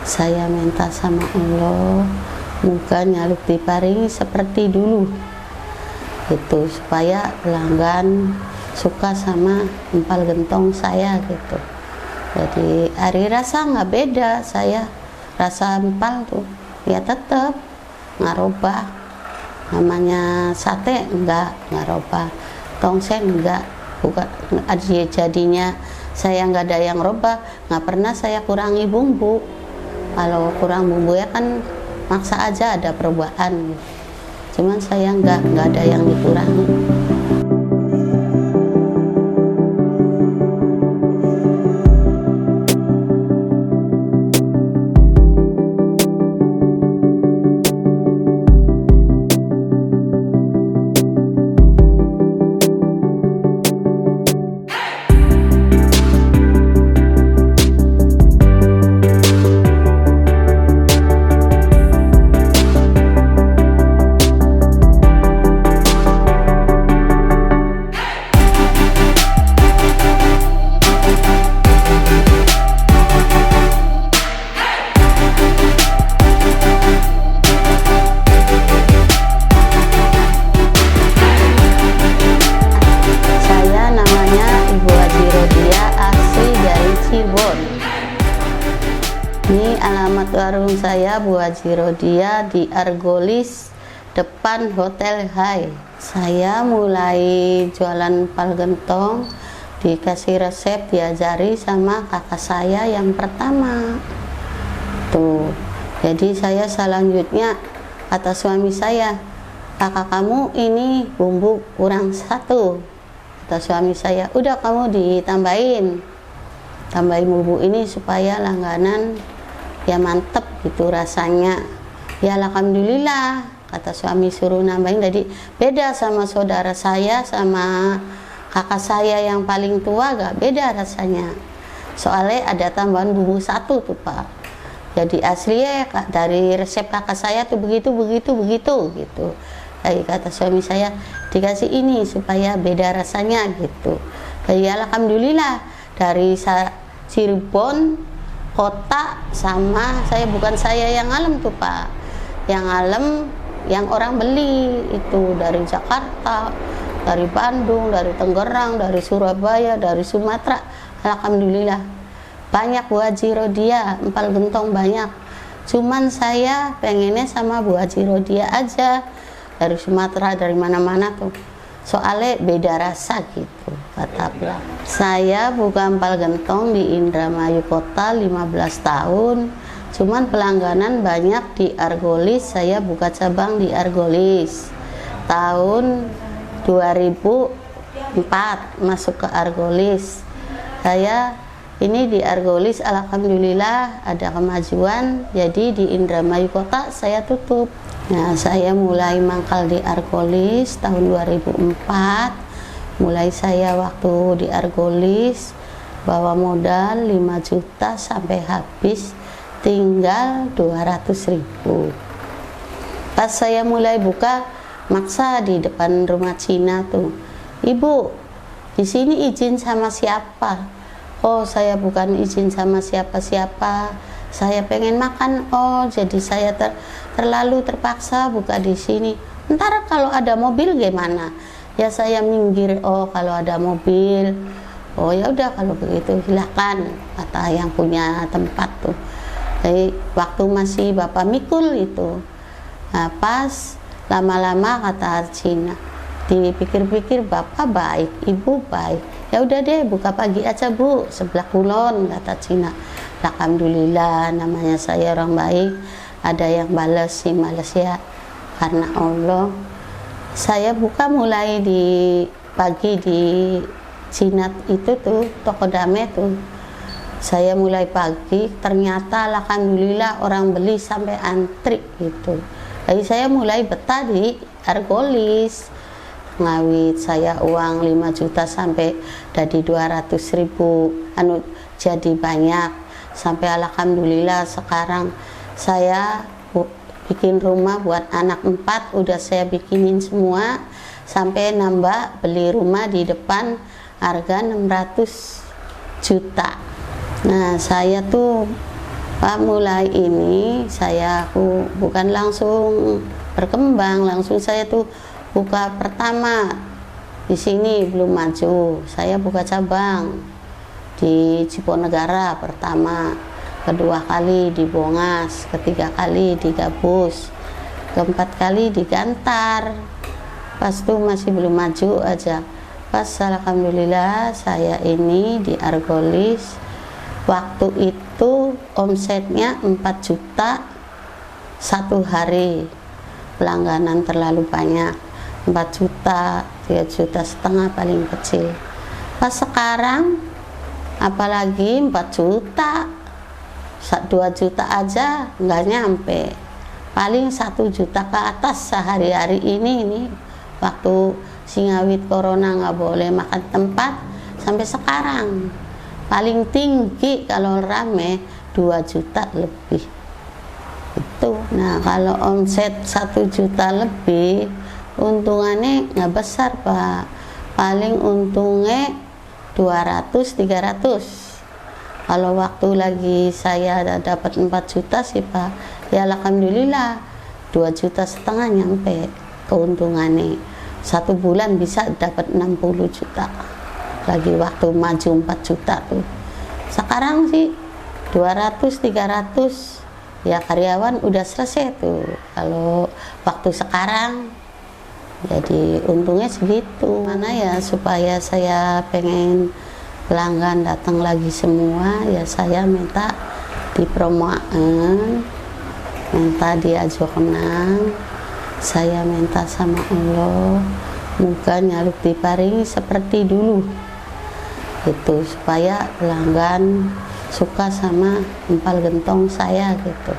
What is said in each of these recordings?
Saya minta sama Allah moga nyaluk diparingi seperti dulu gitu, supaya pelanggan suka sama empal gentong saya gitu. Jadi hari rasa nggak beda, saya rasa empal tuh ya tetap nggak robah. Namanya sate nggak robah, tongseng enggak, bukan jadinya saya nggak ada yang robah. Nggak pernah saya kurangi bumbu. Kalau kurang bumbu ya kan maksa aja ada perubahan. Cuman saya nggak ada yang dikurangi. Ini alamat warung saya Bu Haji Rodia di Argolis depan Hotel High. Saya mulai jualan empal gentong dikasih resep, diajari sama kakak saya yang pertama tuh. Jadi saya selanjutnya kata suami saya, kakak kamu ini bumbu kurang satu. Kata suami saya, udah kamu tambahin bumbu ini supaya langganan ya mantep gitu rasanya. Ya alhamdulillah, kata suami suruh nambahin. Jadi beda sama saudara saya sama kakak saya yang paling tua, gak beda rasanya. Soalnya ada tambahan bumbu satu tuh Pak. Jadi aslinya dari resep kakak saya tuh begitu gitu. Jadi kata suami saya, dikasih ini supaya beda rasanya gitu. Jadi alhamdulillah dari Cirebon kota sama saya, bukan saya yang ngalem tuh Pak, yang ngalem yang orang beli itu dari Jakarta, dari Bandung, dari Tangerang, dari Surabaya, dari Sumatera. Alhamdulillah banyak Bu Haji Rodia empal gentong banyak. Cuman saya pengennya sama Bu Haji Rodia aja, dari Sumatera, dari mana-mana tuh. Soalnya beda rasa gitu kata beliau. Saya buka empal gentong di Indramayu Kota 15 tahun. Cuman pelangganan banyak di Argolis. Saya buka cabang di Argolis tahun 2004 masuk ke Argolis. Saya ini di Argolis alhamdulillah ada kemajuan. Jadi di Indramayu Kota saya tutup. Nah, saya mulai mangkal di Argolis tahun 2004. Mulai saya waktu di Argolis bawa modal 5 juta sampai habis tinggal 200.000. Pas saya mulai buka, maksa di depan rumah Cina tuh, "Ibu, di sini izin sama siapa?" "Oh, saya bukan izin sama siapa-siapa. Saya pengen makan." "Oh, jadi saya terlalu terpaksa buka di sini." "Ntar kalau ada mobil gimana?" Ya saya minggir. "Oh, kalau ada mobil, oh ya udah kalau begitu silakan," kata yang punya tempat tuh. Jadi waktu masih Bapak Mikul itu. Nah, pas lama-lama kata Cina, dipikir-pikir Bapak baik, Ibu baik. "Ya udah deh buka pagi aja Bu, sebelah kulon," kata Cina. Alhamdulillah, namanya saya orang baik, ada yang balas sih males ya, karena Allah. Saya buka mulai di pagi di Cina itu tuh, toko Dame tuh. Saya mulai pagi, ternyata alhamdulillah orang beli sampai antri gitu. Jadi saya mulai betah di Argolis. Ngawit saya uang 5 juta sampai dari 200.000, jadi banyak. Sampai alhamdulillah sekarang saya bikin rumah buat anak 4, udah saya bikinin semua. Sampai nambah beli rumah di depan harga 600 juta. Nah, saya tuh Pak, mulai ini aku bukan langsung berkembang, langsung saya tuh buka pertama di sini belum maju. Saya buka cabang di Ciponegara pertama, kedua kali di Bongas, ketiga kali di Gabus, keempat kali di Gantar. Pas tuh masih belum maju aja. Pas alhamdulillah saya ini di Argolis. Waktu itu omsetnya 4 juta satu hari, pelangganan terlalu banyak, 4 juta, 3 juta setengah paling kecil. Pas sekarang apalagi 4 juta, 2 juta aja nggak nyampe, paling 1 juta ke atas sehari-hari ini waktu Singawit corona nggak boleh makan tempat sampai sekarang. Paling tinggi kalau rame 2 juta lebih itu. Nah, kalau omset 1 juta lebih, untungannya nggak besar, Pak. Paling untungnya 200-300. Kalau waktu lagi saya dapat 4 juta sih, Pak, ya alhamdulillah 2,5 juta nyampe keuntungannya. 1 bulan bisa dapat 60 juta. Lagi waktu maju 4 juta tuh. Sekarang sih 200-300, ya karyawan udah selesai tuh. Kalau waktu sekarang jadi untungnya segitu. Mana ya supaya saya pengen pelanggan datang lagi semua, ya saya minta dipromokan, minta diajak kenang. Saya minta sama Allah moga nyaluk diparingi seperti dulu gitu, supaya pelanggan suka sama empal gentong saya gitu.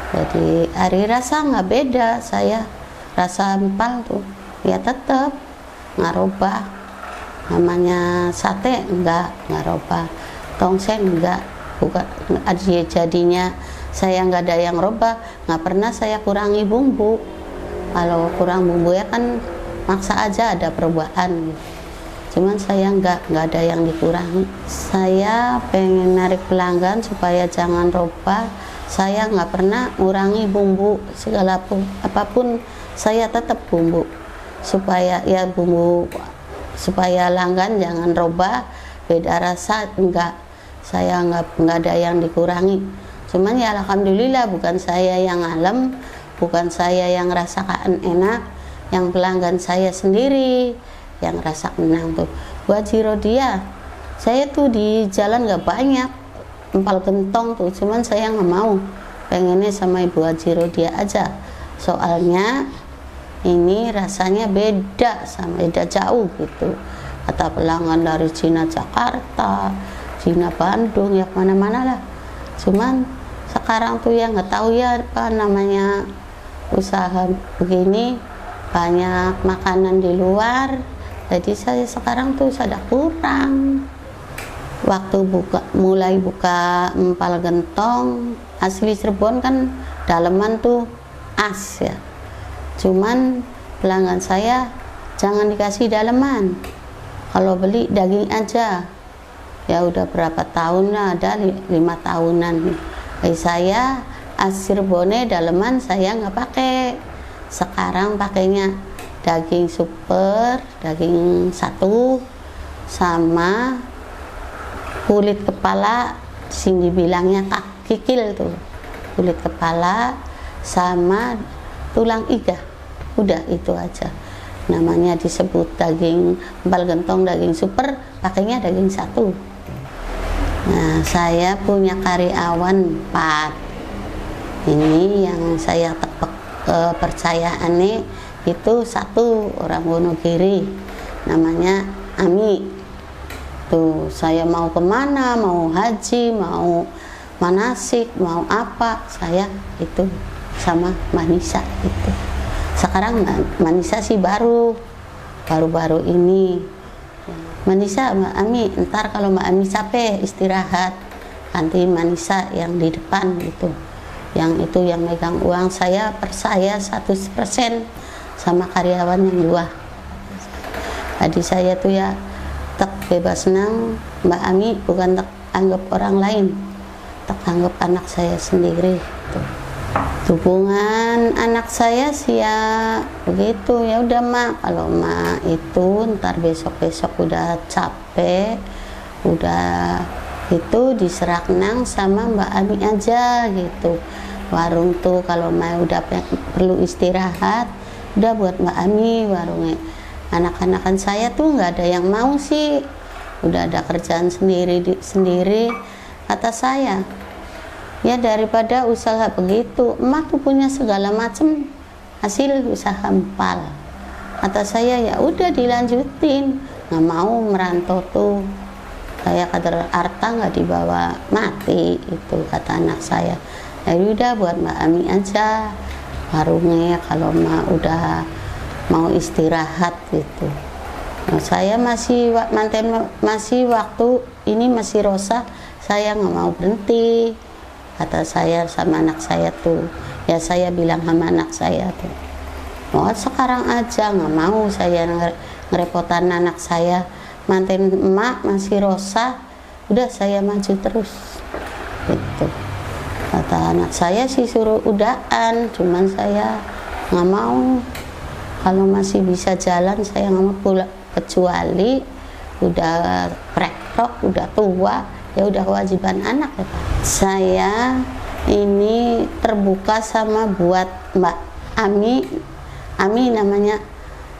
Jadi hari rasa nggak beda, saya rasa empal tuh ya tetap nggak robah. Namanya sate nggak robah, tongseng enggak, bukan jadinya saya nggak ada yang robah, nggak pernah saya kurangi bumbu. Kalau kurang bumbu ya kan maksa aja ada perubahan gitu. Cuman saya nggak ada yang dikurangi. Saya pengen narik pelanggan supaya jangan robah. Saya nggak pernah ngurangi bumbu, segala apapun saya tetap bumbu, supaya ya bumbu, supaya pelanggan jangan robah, beda rasa enggak. Saya nggak ada yang dikurangi. Cuman ya alhamdulillah bukan saya yang ngalem, bukan saya yang rasakan enak, yang pelanggan saya sendiri yang rasa menang tuh. Bu Haji Rodia, saya tuh di jalan nggak banyak empal gentong tuh, cuman saya nggak mau, pengennya sama Ibu Haji Rodia aja. Soalnya ini rasanya beda, sama beda jauh gitu. Kata pelanggan dari Cina Jakarta, Cina Bandung, ya mana-mana lah. Cuman sekarang tuh ya nggak tahu ya apa namanya usaha begini, banyak makanan di luar. Jadi saya sekarang tuh sudah kurang. Waktu mulai buka empal gentong asli Cirebon kan daleman tuh as ya. Cuman pelanggan saya jangan dikasih daleman, kalau beli daging aja. Ya udah berapa tahun lah, ada 5 tahunan. Saya as Cirebonnya daleman saya nggak pakai. Sekarang pakainya daging super, daging satu, sama kulit kepala, sing dibilangnya kikil tuh, kulit kepala sama tulang iga. Udah itu aja. Namanya disebut daging empal gentong, daging super, pakainya daging satu. Nah, saya punya karyawan 4. Ini yang saya tepek kepercayaannya itu 1 orang Wonogiri, namanya Ami. Tuh saya mau kemana, mau haji, mau manasik, mau apa, saya itu sama Manisa itu. Sekarang Manisa sih baru-baru ini. Manisa, Mbak Ami, ntar kalau Mbak Ami capek istirahat, nanti Manisa yang di depan gitu. Yang itu yang megang uang, saya percaya 100% sama karyawan yang luar. Tadi saya tuh ya tak bebas senang, Mbak Ami, bukan tak anggap orang lain, tak anggap anak saya sendiri gitu. Hubungan anak saya sih ya begitu, ya udah mak, kalau mak itu ntar besok udah capek, udah itu diseraknang sama Mbak Ami aja gitu. Warung tuh kalau mak udah perlu istirahat, udah buat Mbak Ami warungnya. Anak-anakan saya tuh nggak ada yang mau sih, udah ada kerjaan sendiri. Kata saya, ya daripada usaha begitu, emak tuh punya segala macam hasil usaha empal. Kata saya, ya udah dilanjutin, nggak mau merantau tuh kayak kader harta nggak dibawa mati, itu kata anak saya. Ya udah buat Mbak Ami aja warungnya kalau udah mau istirahat gitu. Nah, saya masih waktu ini masih rosa, saya nggak mau berhenti. Kata saya sama anak saya tuh, ya saya bilang sama anak saya tuh, oh sekarang aja, nggak mau saya ngerepotan anak saya, manten emak masih rosa, udah saya maju terus gitu. Kata anak saya sih suruh udahan, cuman saya nggak mau. Kalau masih bisa jalan saya nggak mau pulang, kecuali udah rektok, udah tua, ya udah kewajiban anak ya Pak. Saya ini terbuka sama buat Mbak Ami namanya.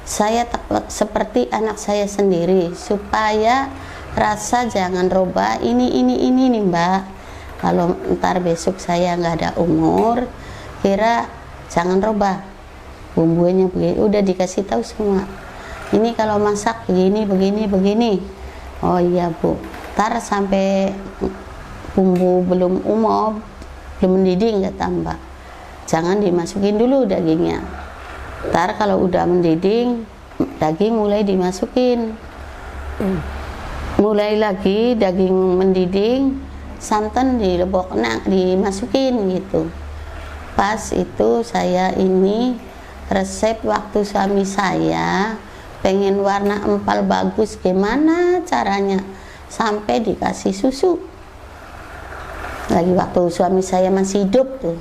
Saya seperti anak saya sendiri, supaya rasa jangan roba ini nih Mbak. Kalau ntar besok saya nggak ada umur, kira jangan roba bumbunya begini, udah dikasih tahu semua. Ini kalau masak begini. Oh iya Bu, ntar sampai bumbu belum mendidih nggak tambah, jangan dimasukin dulu dagingnya. Ntar kalau udah mendidih, daging mulai dimasukin. Mulai lagi daging mendidih, santan dimasukin gitu. Pas itu saya ini resep waktu suami saya pengen warna empal bagus, gimana caranya sampai dikasih susu. Lagi waktu suami saya masih hidup tuh,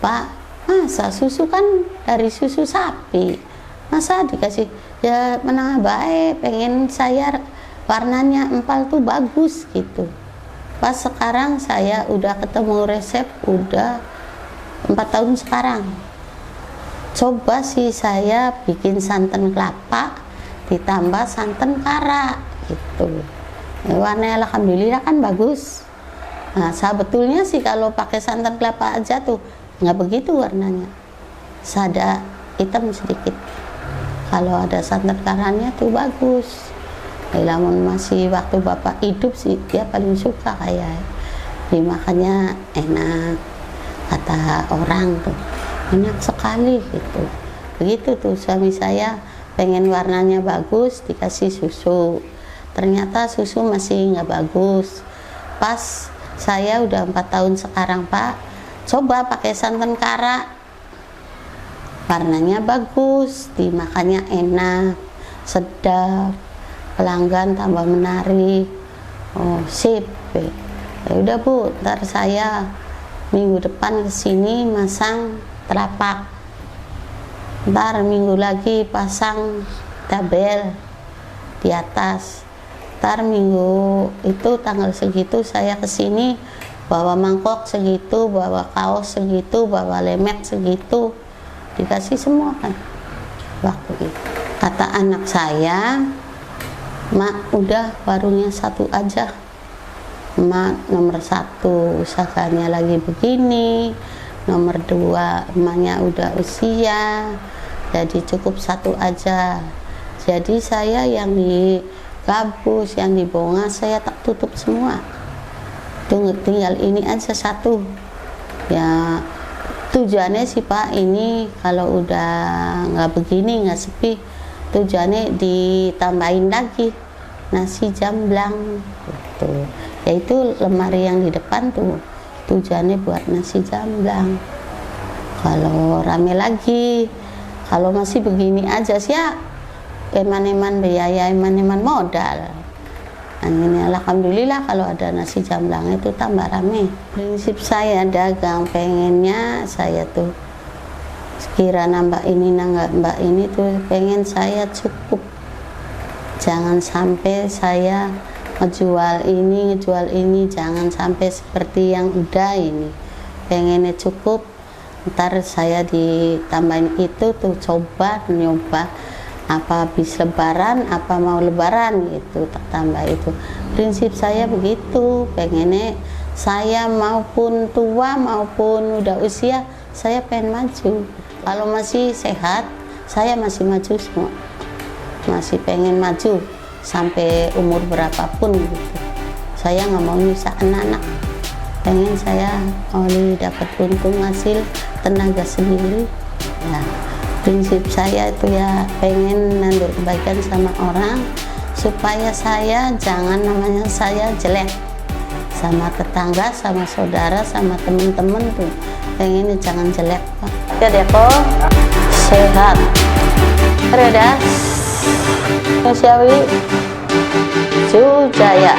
Pak, masa susu kan dari susu sapi, masa dikasih, ya menengah baik, pengen saya warnanya empal tuh bagus gitu. Pas sekarang saya udah ketemu resep, udah 4 tahun sekarang. Coba sih saya bikin santan kelapa ditambah santan kara gitu. Warnanya alhamdulillah kan bagus. Nah, sebetulnya sih kalau pakai santan kelapa aja tuh nggak begitu warnanya. Sada hitam sedikit. Kalau ada santan karanya tuh bagus. Namun masih waktu bapak hidup sih dia paling suka kayak dimakannya enak, kata orang tuh. Enak sekali gitu. Begitu tuh suami saya pengen warnanya bagus, dikasih susu. Ternyata susu masih nggak bagus. Pas saya udah 4 tahun sekarang Pak, coba pakai santan kara, warnanya bagus, dimakannya enak, sedap, pelanggan tambah menarik. Oh sip. Ya udah Bu, ntar saya minggu depan kesini masang telapak, ntar minggu lagi pasang tabel di atas, ntar minggu itu tanggal segitu saya kesini bawa mangkok segitu, bawa kaos segitu, bawa lemek segitu, dikasih semua kan waktu itu. Kata anak saya, Mak udah warungnya satu aja, Mak nomor 1 usahanya lagi begini, nomor 2 emaknya udah usia, jadi cukup 1 aja. Jadi saya yang di gabus, yang di bonga saya tak tutup semua. Tinggal ini aja 1. Ya tujuannya sih Pak, ini kalau udah nggak begini, nggak sepi, tujuannya ditambahin lagi nasi jamblang gitu. Yaitu lemari yang di depan tuh tujuannya buat nasi jamblang. Kalau rame lagi, kalau masih begini aja sih ya eman-eman biaya, eman-eman modal. Ini alhamdulillah kalau ada nasi jamblang itu tambah rame. Prinsip saya dagang, pengennya saya tuh sekiranya mbak ini mbak ini tuh pengen saya cukup. Jangan sampai saya ngejual ini, jangan sampai seperti yang udah ini. Pengennya cukup, ntar saya ditambahin itu tuh coba nyoba apa habis lebaran, apa mau lebaran gitu, tak tambah itu. Prinsip saya begitu, pengennya saya maupun tua maupun udah usia, saya pengen maju. Kalau masih sehat, saya masih maju semua. Masih pengen maju sampai umur berapapun gitu. Saya nggak mau nyusah anak-anak. Pengen saya dapat untung hasil tenaga sendiri. Nah, prinsip saya itu ya pengen nandur kebaikan sama orang supaya saya jangan namanya saya jelek sama tetangga, sama saudara, sama teman-teman tuh pengennya jangan jelek Pak. Ya deh kok sehat. Redas Manusiawi Sujaya.